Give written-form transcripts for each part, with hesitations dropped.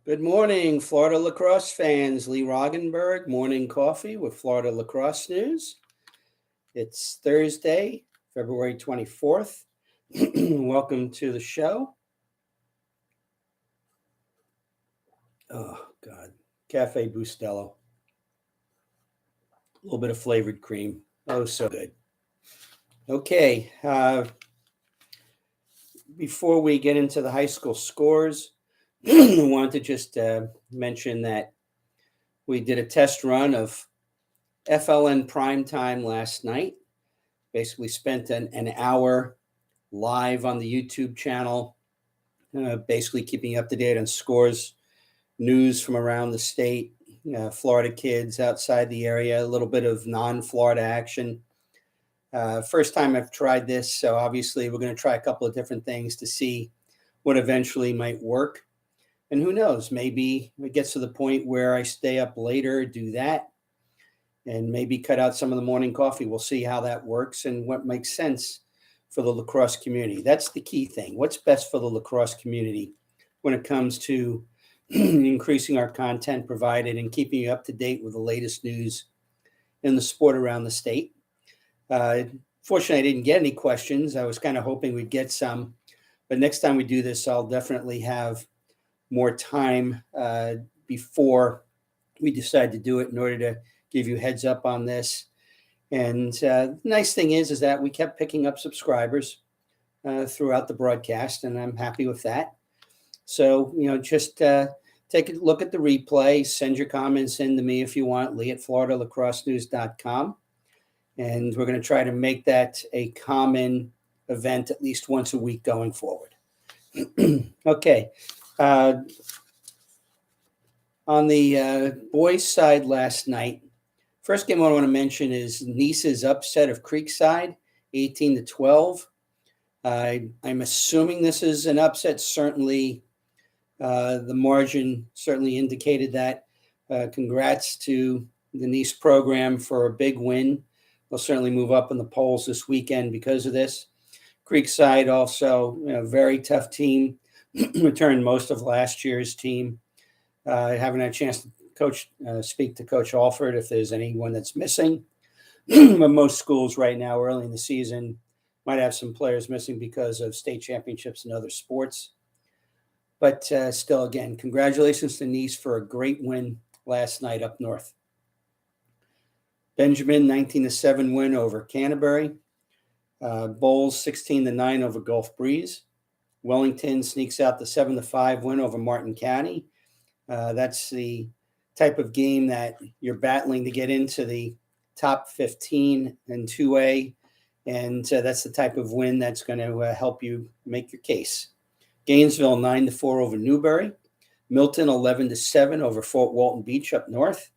Good morning, Florida lacrosse fans. Lee Roggenberg, morning coffee with Florida lacrosse news. It's Thursday, February 24th. Welcome to the show. Oh, God. Cafe Bustelo. A little bit of flavored cream. Oh, so good. Okay. Before we get into the high school scores, I wanted to just mention that we did a test run of FLN Prime Time last night. Basically spent an hour live on the YouTube channel, basically keeping up to date on scores, news from around the state, Florida kids outside the area, a little bit of non-Florida action. First time I've tried this, so obviously we're going to try a couple of different things to see what eventually might work. And who knows, maybe it gets to the point where I stay up later, do that, and maybe cut out some of the morning coffee. We'll see how that works and what makes sense for the lacrosse community. That's the key thing. What's best for the lacrosse community when it comes to increasing our content provided and keeping you up to date with the latest news in the sport around the state. Fortunately, I didn't get any questions. I was kind of hoping we'd get some, but next time we do this, I'll definitely have more time before we decide to do it in order to give you heads up on this. And the nice thing is that we kept picking up subscribers throughout the broadcast, and I'm happy with that. So, just take a look at the replay, send your comments in to me if you want, Lee at FloridaLacrosseNews.com. And we're going to try to make that a common event at least once a week going forward. Okay. On the boys' side last night, first game I want to mention is Nice's upset of Creekside, 18-12. I'm assuming this is an upset. Certainly, the margin certainly indicated that. Congrats to the Nice program for a big win. They'll certainly move up in the polls this weekend because of this. Creekside also, very tough team. Returned most of last year's team. I haven't had a chance to speak to Coach Alford if there's anyone that's missing. But most schools right now, early in the season, might have some players missing because of state championships and other sports. But still, again, congratulations to Nice for a great win last night up north. Benjamin, 19-7 win over Canterbury. Bowles, 16-9 over Gulf Breeze. Wellington sneaks out the 7-5 win over Martin County. That's the type of game that you're battling to get into the top 15 in 2A. And that's the type of win that's going to help you make your case. Gainesville, 9-4 over Newbury. Milton, 11-7 over Fort Walton Beach up north.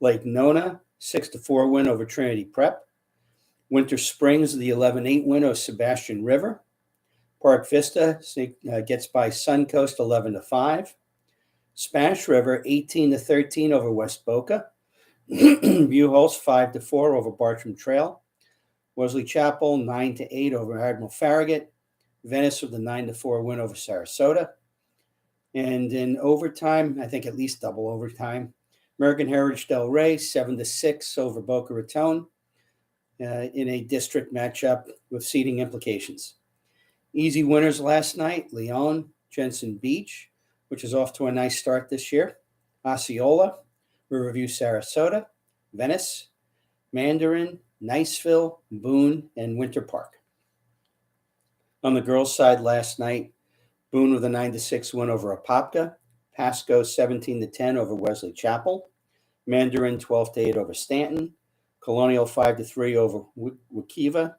Lake Nona, 6-4 win over Trinity Prep. Winter Springs, the 11-8 win over Sebastian River. Park Vista gets by Suncoast, 11-5. Spanish River, 18-13 over West Boca. Buchholz, 5-4 over Bartram Trail. Wesley Chapel, 9-8 over Admiral Farragut. Venice with a 9-4 win over Sarasota. And in overtime, I think at least double overtime, American Heritage Del Rey, 7-6 over Boca Raton in a district matchup with seeding implications. Easy winners last night, Leon, Jensen Beach, which is off to a nice start this year. Osceola, Riverview, Sarasota, Venice, Mandarin, Niceville, Boone, and Winter Park. On the girls' side last night, Boone with a 9-6 win over Apopka. Pasco, 17-10 over Wesley Chapel. Mandarin, 12-8 over Stanton. Colonial, 5-3 over Wakiva.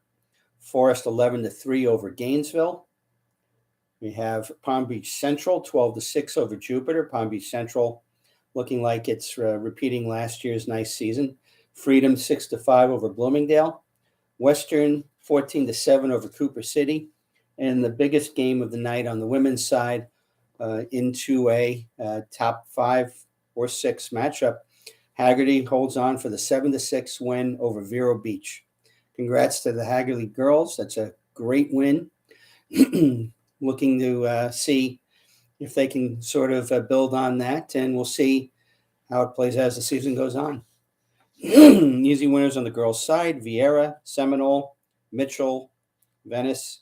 Forest, 11-3 over Gainesville. We have Palm Beach Central, 12-6 over Jupiter. Palm Beach Central looking like it's repeating last year's nice season. Freedom, 6-5 over Bloomingdale. Western, 14-7 over Cooper City. And the biggest game of the night on the women's side into a top 5 or 6 matchup. Haggerty holds on for the 7-6 win over Vero Beach. Congrats to the Haggerty girls. That's a great win. Looking to see if they can sort of build on that, and we'll see how it plays as the season goes on. Easy winners on the girls' side: Vieira, Seminole, Mitchell, Venice,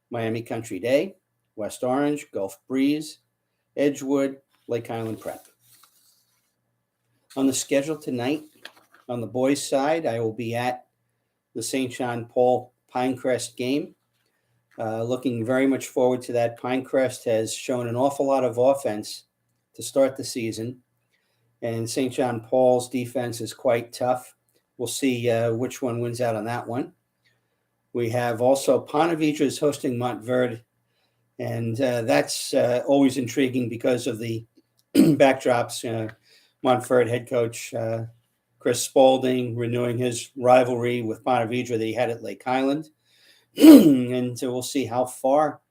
Miami Country Day, West Orange, Gulf Breeze, Edgewood, Lake Highland Prep. On the schedule tonight, on the boys' side, I will be at the St. John Paul Pinecrest game. Looking very much forward to that. Pinecrest has shown an awful lot of offense to start the season, and St. John Paul's defense is quite tough. We'll see which one wins out on that one. We have also Ponte Vedra is hosting Montverde, and that's always intriguing because of the backdrops. Montverde head coach Chris Spaulding renewing his rivalry with Ponte Vedra that he had at Lake Highland. And so we'll see how far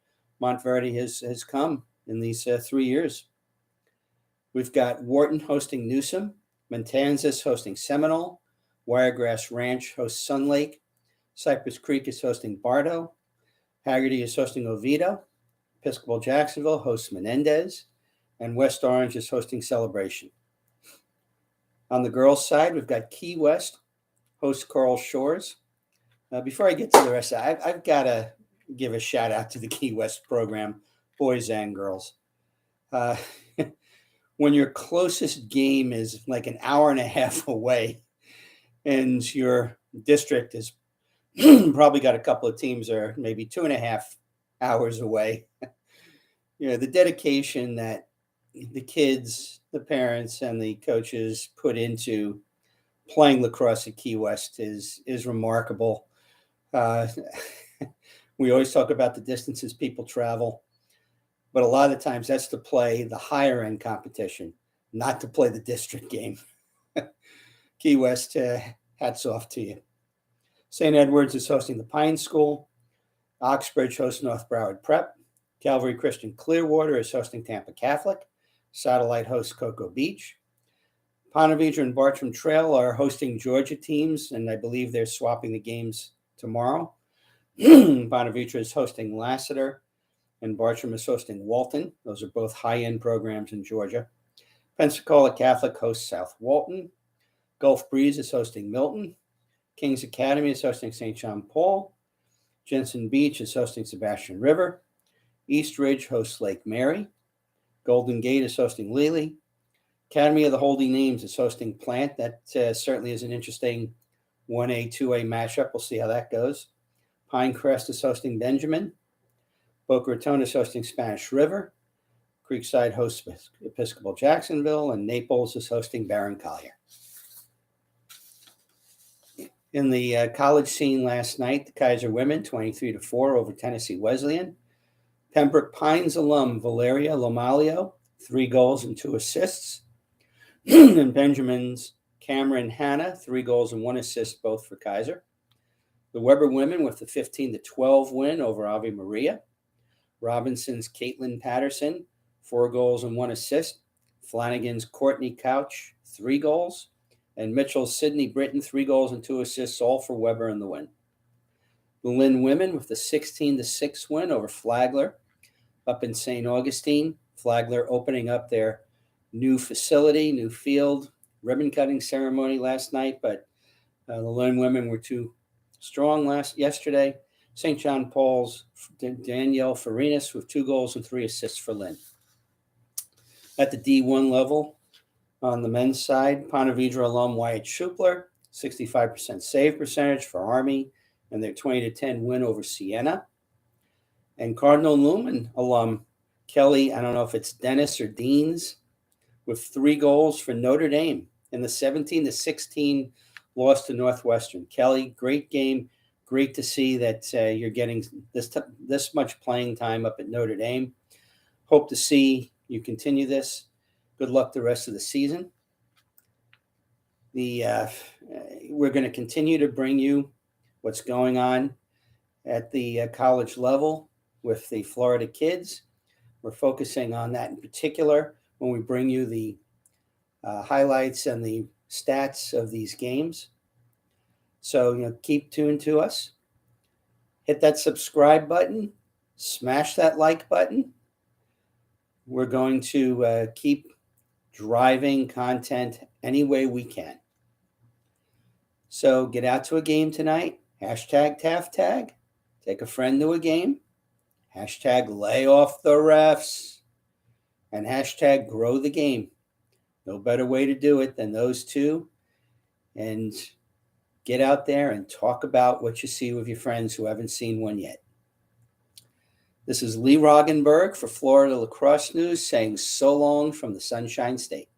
Montverde has come in these 3 years. We've got Wharton hosting Newsom, Matanzas hosting Seminole, Wiregrass Ranch hosts Sun Lake, Cypress Creek is hosting Bartow, Haggerty is hosting Oviedo, Episcopal Jacksonville hosts Menendez, and West Orange is hosting Celebration. On the girls' side, we've got Key West hosts Coral Shores. Before I get to the rest, I've got to give a shout out to the Key West program, boys and girls. When your closest game is like an hour and a half away, and your district is probably got a couple of teams that are maybe 2.5 hours away, the dedication that the kids, the parents, and the coaches put into playing lacrosse at Key West is remarkable. We always talk about the distances people travel, but a lot of the times that's to play the higher end competition, not to play the district game. Key West, hats off to you. St. Edward's is hosting the Pine School. Oxbridge hosts North Broward Prep. Calvary Christian Clearwater is hosting Tampa Catholic. Satellite hosts Cocoa Beach. Ponte Vedra and Bartram Trail are hosting Georgia teams, and I believe they're swapping the games tomorrow. Ponte Vedra is hosting Lassiter, and Bartram is hosting Walton. Those are both high-end programs in Georgia. Pensacola Catholic hosts South Walton. Gulf Breeze is hosting Milton. Kings Academy is hosting St. John Paul. Jensen Beach is hosting Sebastian River. East Ridge hosts Lake Mary. Golden Gate is hosting Lely. Academy of the Holy Names is hosting Plant. That certainly is an interesting 1A, 2A matchup. We'll see how that goes. Pinecrest is hosting Benjamin. Boca Raton is hosting Spanish River. Creekside hosts Episcopal Jacksonville, and Naples is hosting Barron Collier. In the college scene last night, the Kaiser women 23-4 over Tennessee Wesleyan. Pembroke Pines alum Valeria Lomalio, 3 goals and 2 assists. And Benjamin's Cameron Hanna, 3 goals and 1 assist, both for Kaiser. The Weber women with the 15-12 win over Ave Maria. Robinson's Caitlin Patterson, 4 goals and 1 assist. Flanagan's Courtney Couch, 3 goals. And Mitchell's Sydney Britton, 3 goals and 2 assists, all for Weber in the win. The Lynn women with the 16-6 win over Flagler up in St. Augustine. Flagler opening up their new facility, new field, ribbon cutting ceremony last night, but the Lynn women were too strong yesterday. St. John Paul's Danielle Farinas with 2 goals and 3 assists for Lynn. At the D1 level, on the men's side, Ponte Vedra alum Wyatt Schupler, 65% save percentage for Army and their 20-10 win over Siena. And Cardinal Newman alum Kelly, I don't know if it's Dennis or Deans, with 3 goals for Notre Dame in the 17-16 loss to Northwestern. Kelly, great game. Great to see that you're getting this much playing time up at Notre Dame. Hope to see you continue this. Good luck the rest of the season. We're going to continue to bring you what's going on at the college level with the Florida kids. We're focusing on that in particular when we bring you the highlights and the stats of these games. So, keep tuned to us. Hit that subscribe button. Smash that like button. We're going to keep driving content any way we can. So get out to a game tonight. Hashtag Taft Tag. Take a friend to a game. Hashtag lay off the refs. And hashtag grow the game. No better way to do it than those two. And get out there and talk about what you see with your friends who haven't seen one yet. This is Lee Roggenberg for Florida Lacrosse News saying so long from the Sunshine State.